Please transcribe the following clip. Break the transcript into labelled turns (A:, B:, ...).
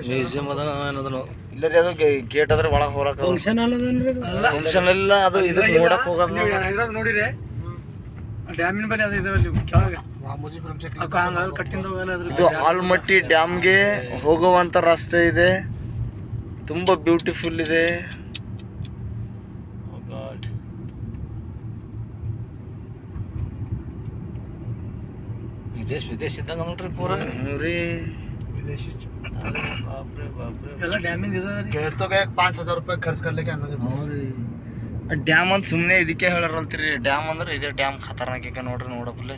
A: Museum ಅದ ಏನದನು ಇಲ್ಲ ರೀ, ಅದು ಗೇಟ್ ಅದ್ರ ಒಳಗೆ ಹೋಗಕ್ಕೆ ಫಂಕ್ಷನ್ ಇಲ್ಲ, ಅದು ಇದು ನೋಡಕ್ ಹೋಗೋದು
B: ನೋಡಿರಿ ಡ್ಯಾಮಿನ ಬಳಿ ಅದು ಇದು ಕೆಳಗೆ
A: ಇದು ಆಲ್ಮಟ್ಟಿ ಡ್ಯಾಮ್ಗೆ ಹೋಗುವಂತ ರಸ್ತೆ ಇದೆ, ತುಂಬಾ ಬ್ಯೂಟಿಫುಲ್ ಇದೆ. ವಿದೇಶ ಇದ್ದಂಗ ನೋಡ್ರಿ ಪೂರ ರೀ,
B: विदेशी ಎಲ್ಲ ಡ್ಯಾಮಿಂದ ಇದೆ
A: कहतो का 5000 ರೂಪಾಯಿ ಖರ್ಚು करಲಿಕ್ಕೆ ಅನ್ನೋದು. ಡ್ಯಾಮ್ ಅಂತ ಸುಮ್ಮನೆ ಇದಕ್ಕೆ ಹೇಳರಂತ್ರಿ. ಡ್ಯಾಮ್ ಅಂದ್ರೆ ಇದೇ ಡ್ಯಾಮ್ ಖತರ್ನಾಕ್ ಈಗ ನೋಡ್ರಿ, ನೋಡಪ್ಪಲೆ